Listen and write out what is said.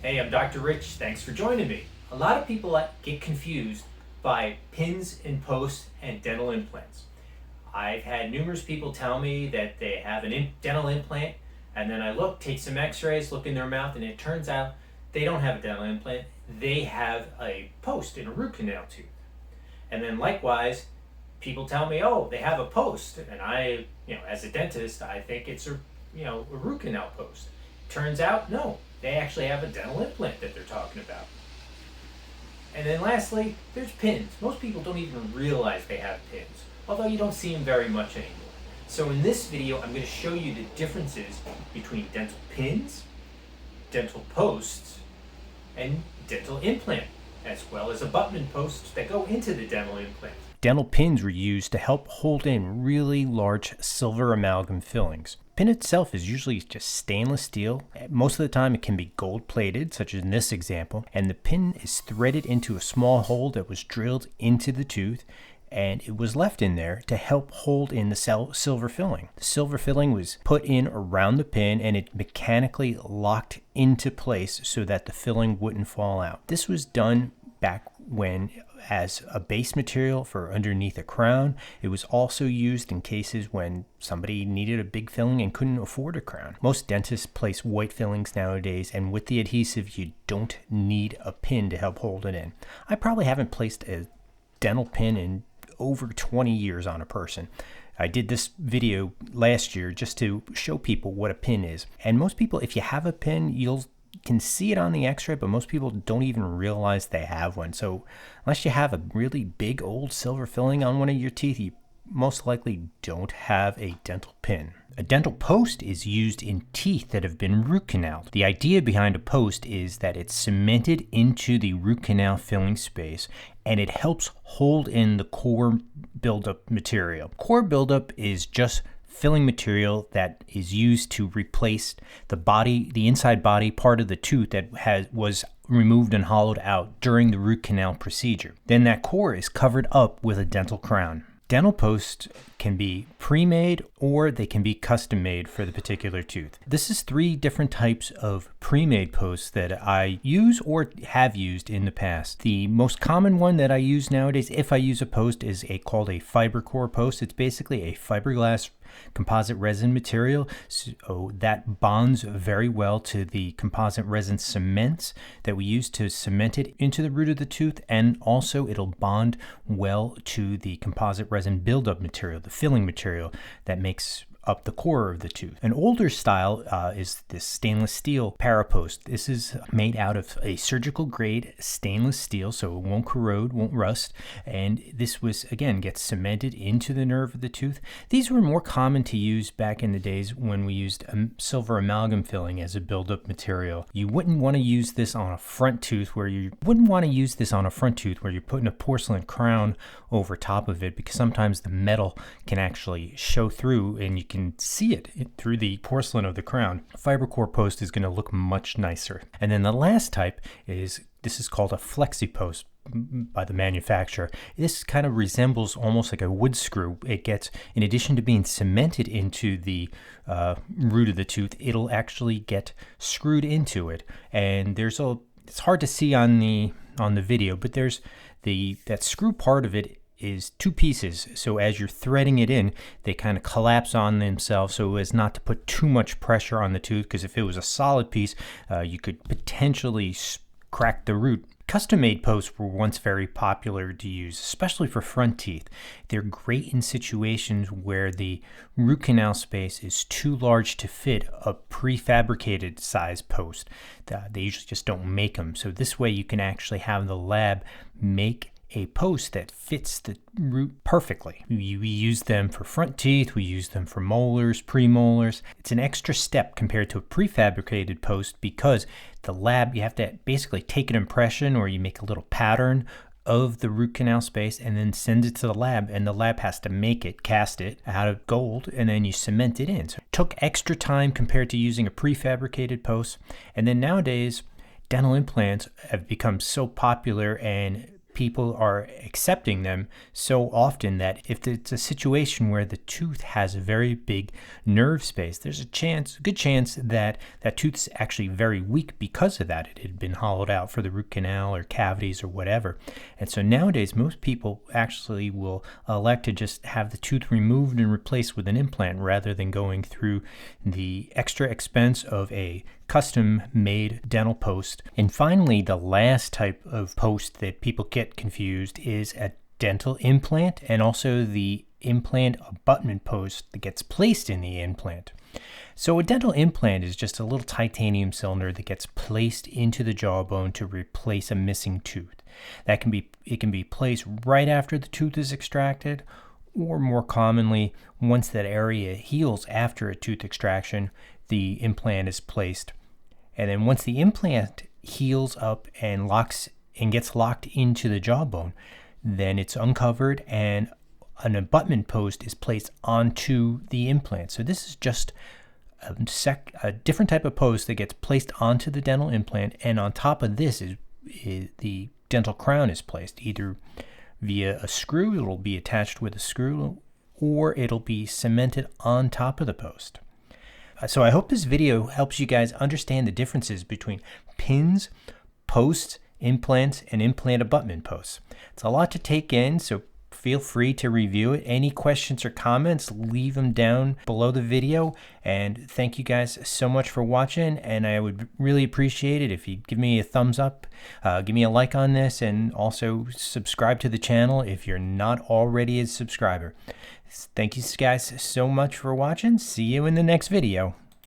Hey, I'm Dr. Rich. Thanks for joining me. A lot of people get confused by pins and posts and dental implants. I've had numerous people tell me that they have a dental implant, and then I take some x-rays, look in their mouth, and it turns out they don't have a dental implant. They have a post in a root canal tooth. And then likewise, people tell me, oh, they have a post, and as a dentist, I think it's a root canal post. Turns out, no, they actually have a dental implant that they're talking about. And then lastly, there's pins. Most people don't even realize they have pins, although you don't see them very much anymore. So in this video, I'm going to show you the differences between dental pins, dental posts, and dental implant, as well as abutment posts that go into the dental implant. Dental pins were used to help hold in really large silver amalgam fillings. Pin itself is usually just stainless steel. Most of the time it can be gold plated, such as in this example, and the pin is threaded into a small hole that was drilled into the tooth, and it was left in there to help hold in the silver filling. The silver filling was put in around the pin, and it mechanically locked into place so that the filling wouldn't fall out. This was done back when as a base material for underneath a crown. It was also used in cases when somebody needed a big filling and couldn't afford a crown. Most dentists place white fillings nowadays, and with the adhesive you don't need a pin to help hold it in. I probably haven't placed a dental pin in over 20 years on a person. I did this video last year just to show people what a pin is. And most people, if you have a pin, you can see it on the x-ray, but most people don't even realize they have one. So unless you have a really big old silver filling on one of your teeth, you most likely don't have a dental pin. A dental post is used in teeth that have been root canaled. The idea behind a post is that it's cemented into the root canal filling space, and it helps hold in the core buildup material. Core buildup is just filling material that is used to replace the inside body part of the tooth that was removed and hollowed out during the root canal procedure. Then that core is covered up with a dental crown. Dental posts can be pre-made or they can be custom made for the particular tooth. This is 3 different types of pre-made posts that I use or have used in the past. The most common one that I use nowadays, if I use a post, is called a fiber core post. It's basically a fiberglass composite resin material, so that bonds very well to the composite resin cements that we use to cement it into the root of the tooth, and also it'll bond well to the composite resin buildup material, the filling material that makes up the core of the tooth. An older style is this stainless steel parapost. This is made out of a surgical grade stainless steel, so it won't corrode, won't rust, and this gets cemented into the nerve of the tooth. These were more common to use back in the days when we used silver amalgam filling as a buildup material. You wouldn't want to use this on a front tooth where you're putting a porcelain crown over top of it, because sometimes the metal can actually show through and you can see it through the porcelain of the crown. A fiber core post is going to look much nicer. And then the last type is called a flexi post by the manufacturer. This kind of resembles almost like a wood screw. It gets, in addition to being cemented into the root of the tooth, it'll actually get screwed into it. And it's hard to see on the video, but there's that screw part of it is 2 pieces, so as you're threading it in, they kind of collapse on themselves so as not to put too much pressure on the tooth, because if it was a solid piece, you could potentially crack the root. Custom-made posts were once very popular to use, especially for front teeth. They're great in situations where the root canal space is too large to fit a prefabricated size post. They usually just don't make them, so this way you can actually have the lab make a post that fits the root perfectly. We use them for front teeth, we use them for molars, premolars. It's an extra step compared to a prefabricated post, because the lab, you have to basically take an impression or you make a little pattern of the root canal space and then send it to the lab, and the lab has to cast it out of gold, and then you cement it in. So it took extra time compared to using a prefabricated post. And then nowadays, dental implants have become so popular, and people are accepting them so often that if it's a situation where the tooth has a very big nerve space, there's a good chance that that tooth is actually very weak because of that. It had been hollowed out for the root canal or cavities or whatever. And so nowadays, most people actually will elect to just have the tooth removed and replaced with an implant rather than going through the extra expense of a custom-made dental post. And finally, the last type of post that people get confused is a dental implant and also the implant abutment post that gets placed in the implant. So a dental implant is just a little titanium cylinder that gets placed into the jawbone to replace a missing tooth. It can be placed right after the tooth is extracted, or more commonly, once that area heals after a tooth extraction, the implant is placed. And then once the implant heals up and gets locked into the jawbone, then it's uncovered and an abutment post is placed onto the implant. So this is just a different type of post that gets placed onto the dental implant, and on top of this is the dental crown is placed either via a screw. It'll be attached with a screw, or it'll be cemented on top of the post. So I hope this video helps you guys understand the differences between pins, posts, implants, and implant abutment posts. It's a lot to take in, so feel free to review it. Any questions or comments, leave them down below the video. And thank you guys so much for watching, and I would really appreciate it if you'd give me a thumbs up, give me a like on this, and also subscribe to the channel if you're not already a subscriber. Thank you guys so much for watching. See you in the next video.